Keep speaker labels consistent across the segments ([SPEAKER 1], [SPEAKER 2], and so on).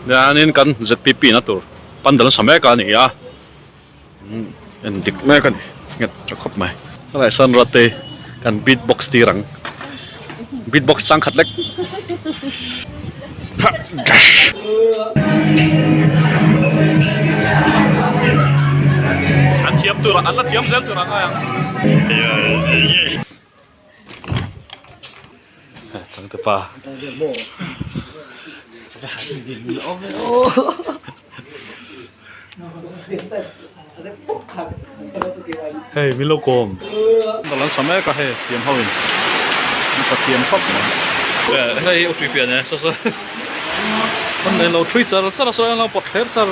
[SPEAKER 1] Danin kan ZPP na tur. Pandal sa meka ni ya. Endik meka ni. Ngat chakop mai. Alai san rote kan beatbox tirang. Beatbox sang khatlek. An thiam turang an la thiam sel turang ayang. Chẳng tự pa. Hey, Milo kom. Dalam sama ka he, tiam hawin. Sa tiam khop. Hey, o trip ya, so. Kon lo trip sa lo pot her sa.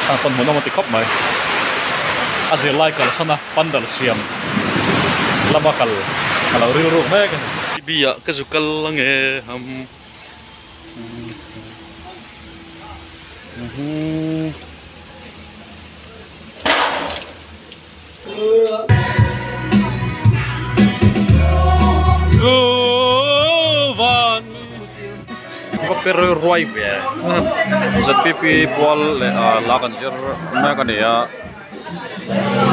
[SPEAKER 1] Sa kon mo na mati khop mai. As you like al sana pandal siam. Labakal. Kalau real room kan biya kesukal lang ham van pero ruai ya ZPP bol lagan jer na kan ya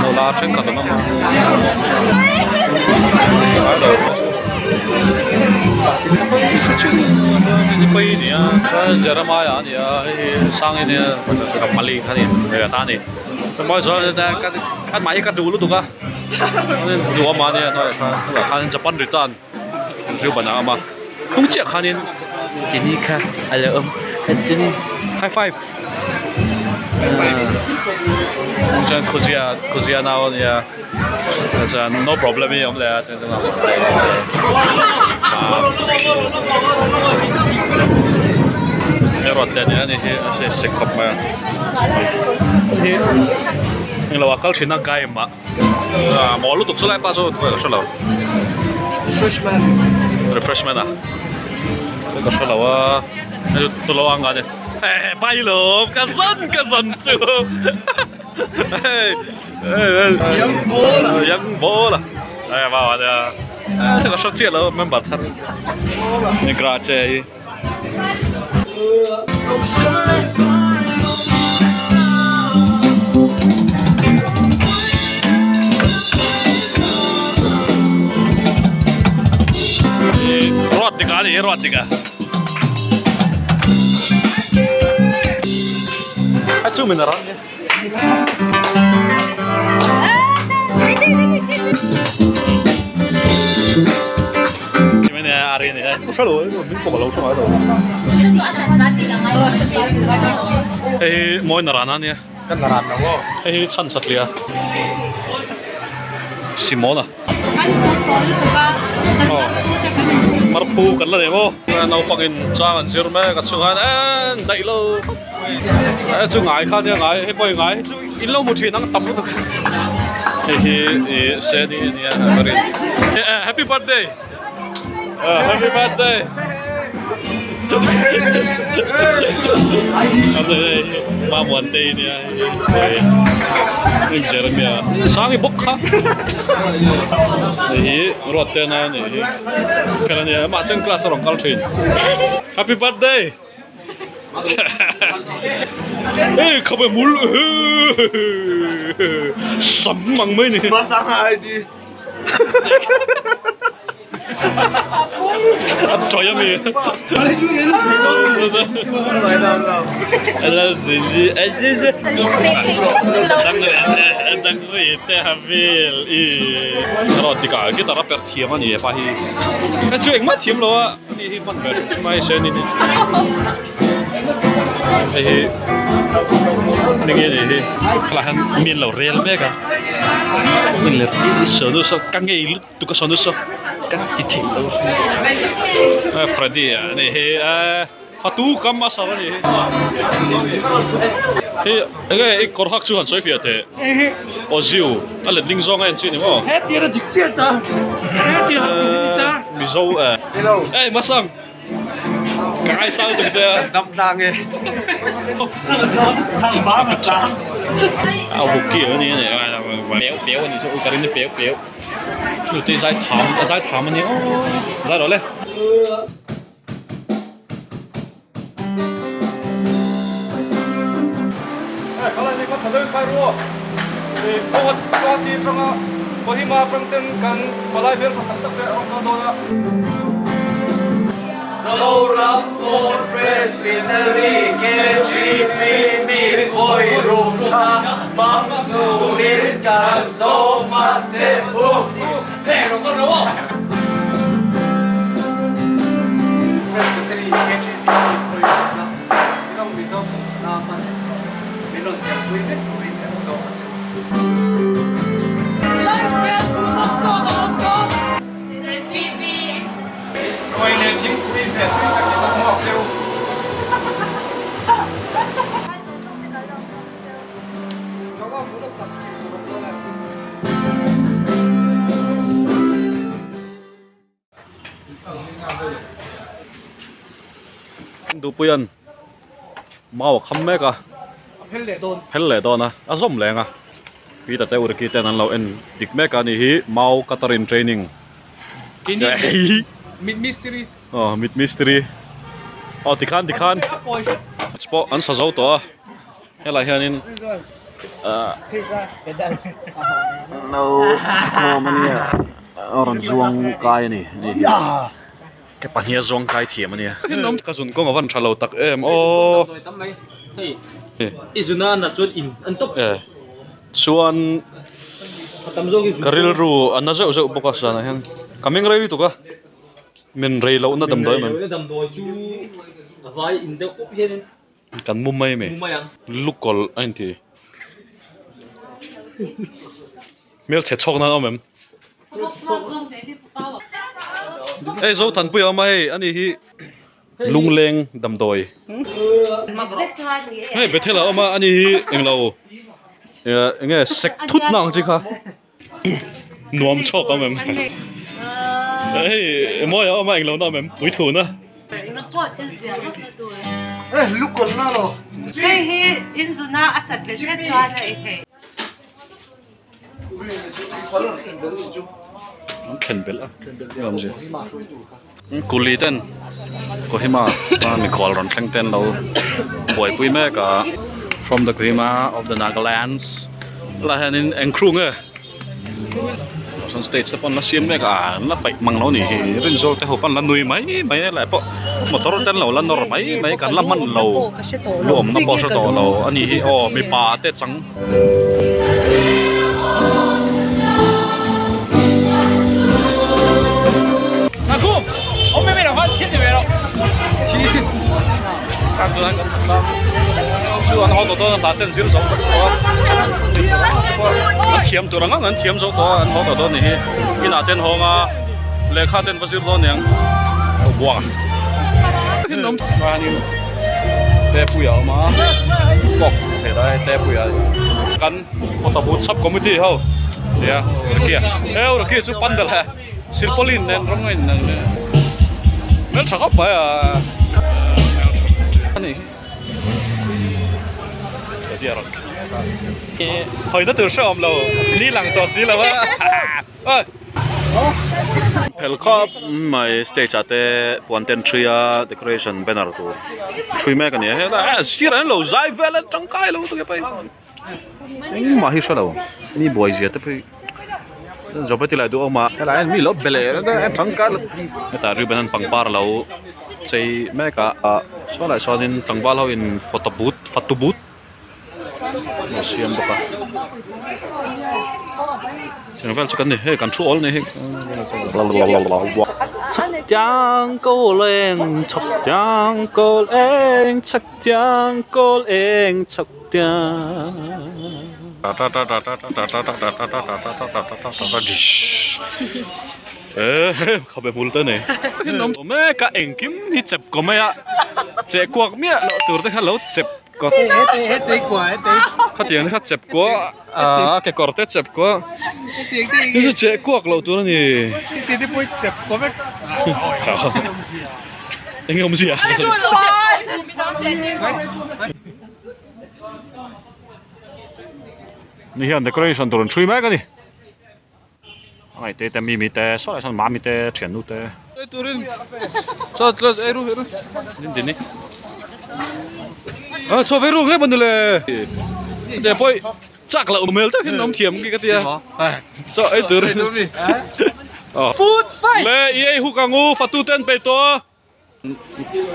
[SPEAKER 1] nola chen ka tama ada ini pai ni ya Jeremiah ni ya sang ini ka mali kan ni ta ni mai so kan mai ka dulu tu ka dua ma ni no kan Japan return riu bana ma không chia kan ni kini ka ala kini high five Jangan kusia naon ya, no problem ya om lah, jangan apa. Ini rotannya ni sekop mah. Ini lawakal Cina gay mak. Mau lu tuk selai pasu tu kalau. Refreshment ah. Kalau selawa, itu tolong angkat. Bay lộp, cá sân siêu. Yang bố là. Vào đây. Thế có sắp chết rồi, mình bảo thật. Này grazie. Erotica. Acu mineral ya. Gimana hari ini? Selalu, mungkin kok kalau sama itu. Mau naranan ya? Kan naranan kok. Chan Satria. Simona. Oh. Marpu kan lah demo. Nau pangin jangan sirme kat sungan dai lo. Chu ngai khan ya ngai he poi ngai chu in lo mu thi nang tam tu. Se ni ya very. Happy birthday. Happy birthday. Ma muan day ni ya. Ini Jeremia. Sangi bokha. Ini rote na ni. Kalau ni macam kelas orang kaltrin. Happy birthday. Kabe mul. Samang mai ni. Masang ID. Trời ơi là gì đang nói thế havel rồi thì cả cái tara per thiam anh ấy phải cái chuyện mất thiam rồi đi vẫn phải mai xem đi cái này là hắn miền lẩu real mấy cả mình là sợ nó sợ căng ngay lúc tụi cái sợ nó sợ căng cái thịt đâu Freddy này Fatu kam asal ni. Cái cột hắc chuan soi phía thế. Ozil, ale ding zong anh chị nhỉ? Hết tiền là trực tiếp ta. Hết tiền là ta. Mizo hello. Masang. Cái sao được chưa? Đâm răng nghe. Sang bá mà sang. Bục kia này này, béo này số cái này béo. Tụi tôi giải thảm anh nhỉ? Giải rồi đấy. Kalau ni kau terus baru, kau di tengah, kau hima penting kan, balai biar sangat tak orang tua.
[SPEAKER 2] Seurappo presbyteri KGP koi rumsa mamnurirkan somat sebu. Hei, rokok rokok. Presbyteri KGP koi rumsa silang bisa naman milon yang kuitet kuitet somat sebu. Koi ne tim kuitet kuitet kita mau sebu.
[SPEAKER 1] Du puyan mau khăm cả phèn đòn à azom leng à vì ta teo được kia tên anh lâu en dik mẹ cả ni mau Catherine training
[SPEAKER 3] Mid mystery.
[SPEAKER 1] mid mystery tikhan sport an sa zau to hela hianin no ko mania orang zuang kai ni cái pahnia zuang kai thiam ania nom ka zun ko ngawan thalo tak em o
[SPEAKER 3] Izuna na chun in antop
[SPEAKER 1] chuan
[SPEAKER 3] tamzo ki
[SPEAKER 1] karil ru anna zau zau boka sana hen coming rei tu ka min rei lo na dam doi man
[SPEAKER 3] dam doi chu avai in de op hen
[SPEAKER 1] kan mumai me
[SPEAKER 3] mayang
[SPEAKER 1] lukol anti mel che chok na omem ei zo than pui mai ani hi lungleng dam doi hey bethela oma ani hi englo nge sek thut nang chi kha nuam chok omem ei moi oma englo na mem pui thu na
[SPEAKER 2] Lukol na lo.
[SPEAKER 4] Hey, he inzuna asat le chuan na ite.
[SPEAKER 1] khen bel a ram je kuli ten Kohima mi call ron thleng ten lo boy pui me ka from the Kohima of the Nagalands la hanin engkrung e son stage pon la siam me ka la pai mang lo ni rin zo te ho pan la nui mai la po motor ten lo la nor mai kan la man lo luom na po so to lo ani hi o mi pa te chang Aku, om me mera fan kit mera. Kan tu kan. Chu an ho to ta ten zero so. An thiam tu rang an thiam so to an ho to ni hi. Ina ten ho nga lekha ten pasir do nyang. Wa. Nom ma ni. Te pu ya ma. Kok te dai te pu ya. Kan ho to bu sub committee ho. Ya, kia. Kia chu pandal ha. Silpolin nen rongain nang ne mel thakap ba ya ani dia rak ke hoi da tur shom lo ni lang to si lo wa oi pel khop mai stage ate ponten tria decoration banner tu thui me kan ye la siran lo zai vela tangkai lo tu ke pai ma hi salo ni boys ye te pai Jopati la do ma la mi lo bele da tangkal ta ribanan pangpar lo sei meka so la so din tangbal ho in photo booth no siam boka sen vel chukan ni he control ni he chak jang ko leng chak jang ko eng chak jang ko eng chak jang khabe multa ne nom me ka engkim hi chep ko me ya che kwak me lo tur te khalo chep ko
[SPEAKER 3] he kwa he
[SPEAKER 1] khatian khat chep ko ke korte chep ko ni che kwak lo tur ni
[SPEAKER 3] ti poi chep ko me
[SPEAKER 1] engom sia ni hian decoration turun chui mai ka ni ai te mi te so la san ma mi te thian nu te turin so tlas eru din ni cho về luôn hết bọn này để bôi chắc là ốm tới khi ông thiểm cái tia cho ấy từ đây food fight lệ ấy hú càng ngu phát tu tên bê to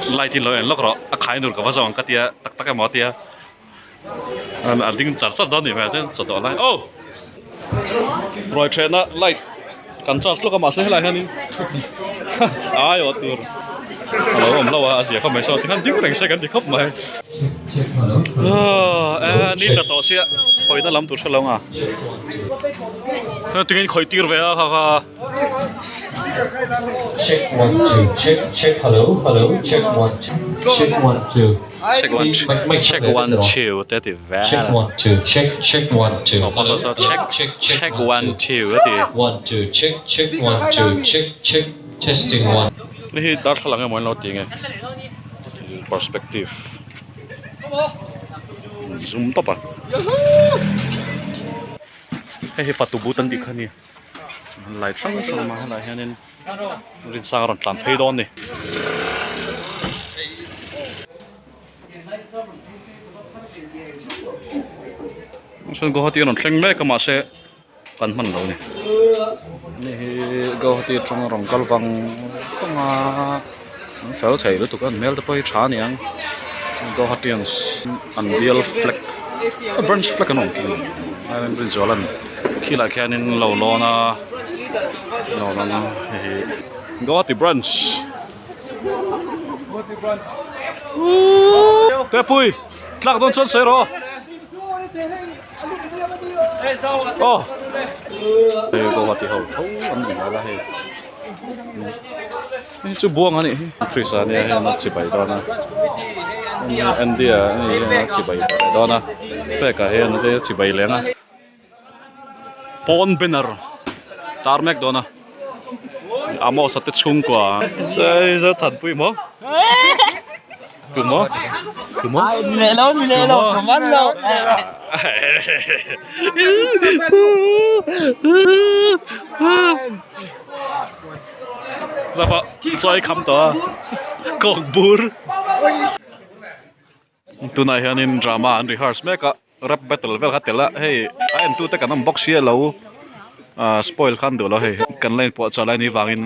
[SPEAKER 1] lại thì lời lắc rõ khai nổi cái vào cái tia tắc tắc cái mỏ tia anh tính chặt sắt đó nhỉ mà chứ sắt đó lại rồi chuyện đó lại cần chặt lúc cái mà sẽ lại hơn ai ở từ hello om lâu à gì không phải sao thì hắn tiếng đánh xe cái thì khóc mày đi là tổ xe hồi đó làm tụi sao lâu à nó tiếng khởi tiêu về ha
[SPEAKER 5] Check 1 2 check hello check 1 2 check 1 2
[SPEAKER 1] check 1 check 1 2 thế thì về
[SPEAKER 5] check 1 2 check 1 2
[SPEAKER 1] bao giờ check 1 2 thế thì
[SPEAKER 5] 1 2 check 1 2 check testing 1
[SPEAKER 1] นี่ดัดพลังงานมันเราตีไง perspective zoom ต่อไปให้ฟัดตัวบูตันดิคันนี้ไล่ช่างมาไล่เฮนินรินซางรอนตามเพย์ดอนนี่ฉันก็หัดตีนนเซ็งแม่ก็มาเสกันมันเราเนี่ยนี่ก็หัดตีตรงรองกอลฟังฟังเฟลไทยแล้วตัวกันเมลตัวไปช้าเนี่ยก็หัดตีอันเดียลเฟล็กบรันช์เฟล็กกันหน่อยอันนี้เป็นจอลันขี้ละแค่นี้เราล้อนะก็หัดตีบรันช์เตะปุยหลักโดนชนเสียหรอโอ้ก็ว่าที่เขาอันนี้อะไรนี่จะบวงอันนี้คริสอันนี้ให้นัดสิบใบดอนนะอันเดียนี่ให้นัดสิบใบดอนนะเพื่อการให้นัดสิบใบเลี้ยงนะปอนเบนเนอร์ตาร์แม็กดอนนะอาโมสัตย์ชุ่มกว่าใช่จะทันปุยมั้งถูกมั้ยถูกมั้ยมีเลยผมว่าเราจะพอช่วยคำต่อกองบูร์ตัวนายเฮนินดราม่าอันรีฮาร์สแม่ก็รับแบตเตอร์เวลขัดเตละเฮ้ยไอ้อันตัวแต่กันน้ำบ็อกเชียเราสปอยล์ขันตัวเราเฮ้ยกันเล่นปวดใจเล่นนี่วางิน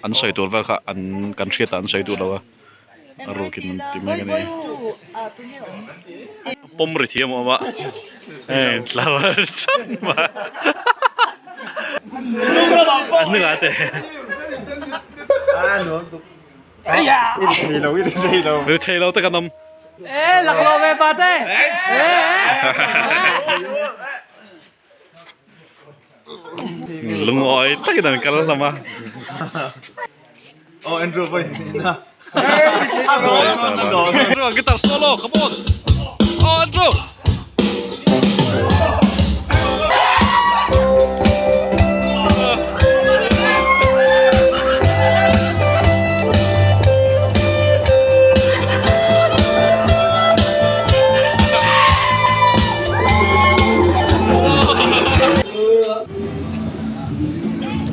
[SPEAKER 1] อันใส่ตัวเวลค่ะอันกันเชียตันใส่ตัวเรารู้กินติมกันนี่ปมริเทียมว่าเราชันมาอันนึงอะไรหรือเทเราตะกันนำ
[SPEAKER 4] หลักโลเวปาเต้
[SPEAKER 1] ลุงอ้อยตะกันนั่นกันแล้วsama
[SPEAKER 3] Oh, Andrew boy.
[SPEAKER 1] Andrew, gitar solo, come on. Oh, Andrew.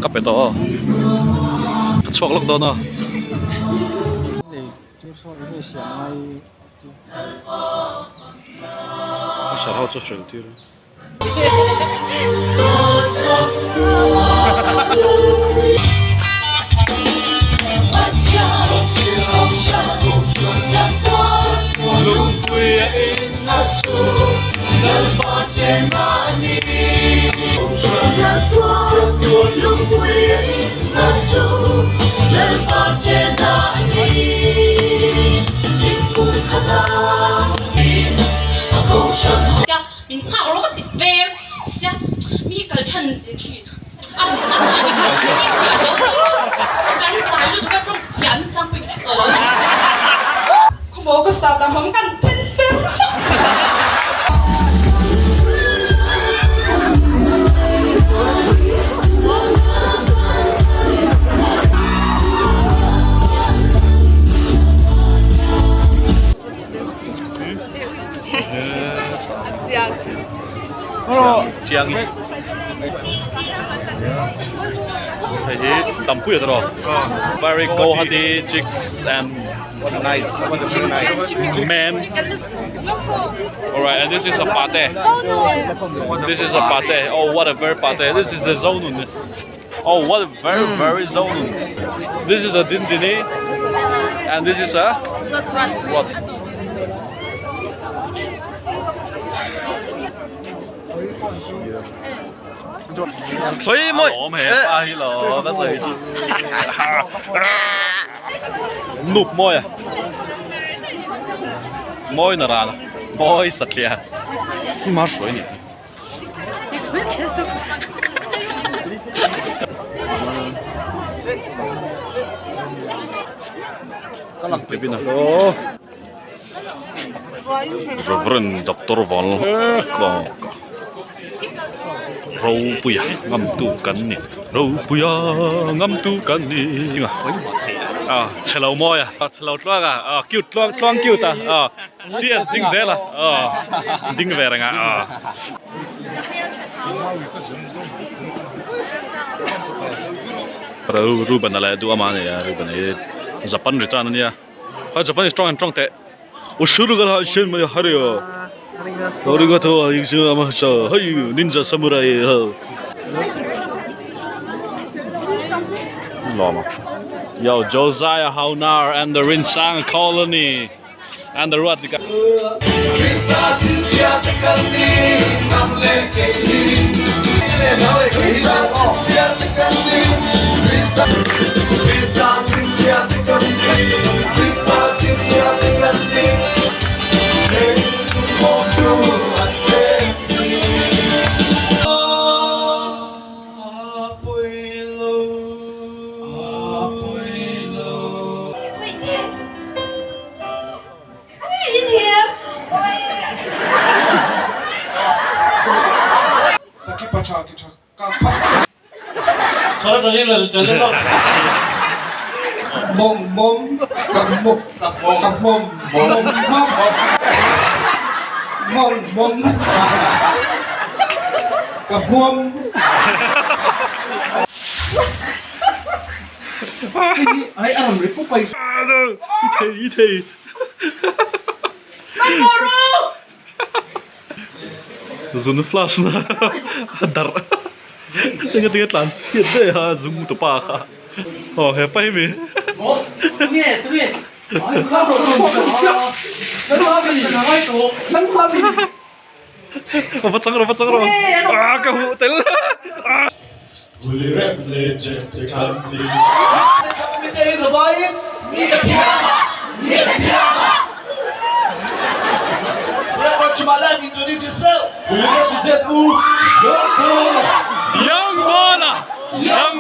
[SPEAKER 1] Cấp itu, kecuali lock down Sao hao cho chuyện tiêu
[SPEAKER 6] mình khoa có cái về xem mi cái chân去啊干柴就个种原张会去了佢冇個實但係咁跟
[SPEAKER 1] Chiang thì tampu ya tro. Very go hati chicks and
[SPEAKER 3] Nice. Very nice.
[SPEAKER 1] men. Alright, and this is a pate. This is a pate. Oh, what a very pate. This is the zonun. Oh, what a very zonun. This is a dindini. And this is a what?
[SPEAKER 3] Thôi mọi.
[SPEAKER 1] Ổm hè, ai lò, bắt lời chứ. Nụp môi à? Môi nà ra nè. Môi sạch lìa. Cái má sủi nhỉ? Cái bên này. Reverend Dr. Val. Có. Râu bùi à, ngâm tu cắn nè. Râu bùi à, ngâm tu cắn nè. Nhưng à, chè lâu môi à, chè lâu loang à, kêu loang kêu ta, CS đinh dễ là, đinh về rồi à. Ruben là dua mana ya, Ruben ini Japan return ni ya. Japan is strong and strong te. 우슈르가 신문에 하래요. 우리가 더 이제 아마 저 하이 닌자 사무라이 Lama. Yo, Josiah Haunar and the Rinsang colony and the Ruatika.
[SPEAKER 3] Soalnya tadi lo mom ai ăn rồi phúc bay
[SPEAKER 1] 이 태이 So eine Flasche dar. Tinggal transit deh ha zoom tu pa. Oh, apa ini? Apa cakap? Ah, kamu tel.
[SPEAKER 3] Introduce yourself.
[SPEAKER 1] Young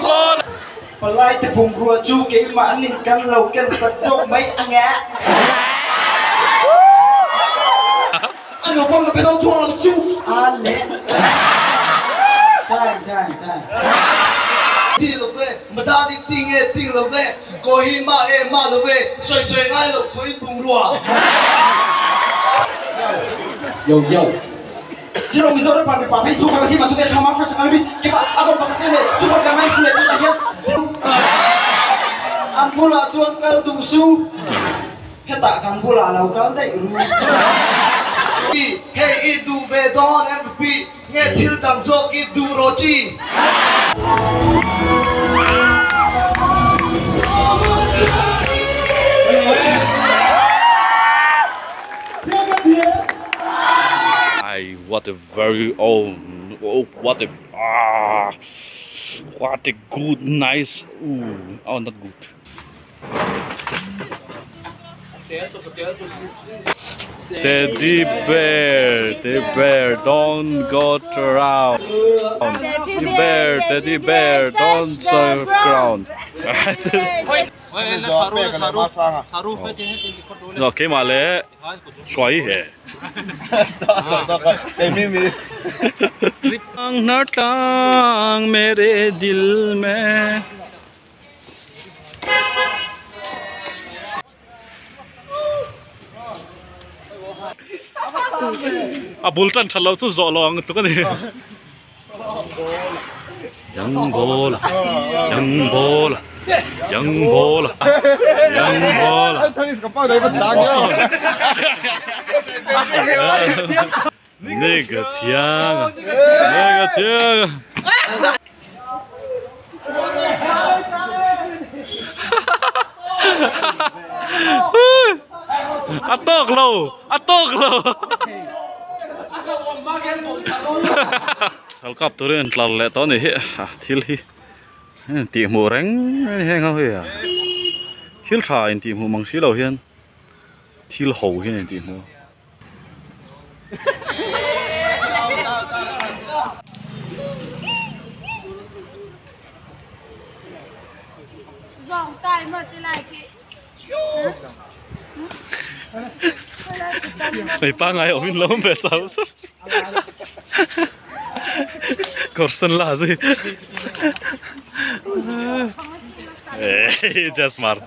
[SPEAKER 1] Bola.
[SPEAKER 7] Palai te phùng rùa chu kỹ mã nịnh căn lầu kênh sạc sông mấy anh ạ. Anh ở bông là phải đâu thua làm chu. À lẽ. Chai.
[SPEAKER 3] Đi là về, mà ta đi tiếng là về, có hi mà em mà là về, xoay ngay là khói phùng rùa.
[SPEAKER 7] Yo. Sino miso na pa Facebook kasi matuloy sa mga first kami kiba ako pa kasi may super kamay sulit ko tayo ang pula chuan kal tungsu heta kan pula law kal dai ru
[SPEAKER 3] Hey idu bedon MVP nghe thil tam sok idu roji
[SPEAKER 1] What a very what a good, nice. Not good. Teddy bear, don't go around. Teddy bear, don't serve ground. Nó cái mà lẽ xoáy hè. Nартang मेरे दिल में. À bull chân thật lâu chút rõ lòng tụi cái này. Young ball. Young ball. Young ball. Young ball. Nigga Tiang. Nigga Tiang. Atok lo. Atok lo. Alkap turun terlalu leton ni, til hi, timu reng heng hau ya, til trai timu mangsi lau hian, til hou hian timu.
[SPEAKER 4] Dòng tay mà thế này kì.
[SPEAKER 1] Này ba ngày ở bên lâu về sao? Corson lah sih. Just mar.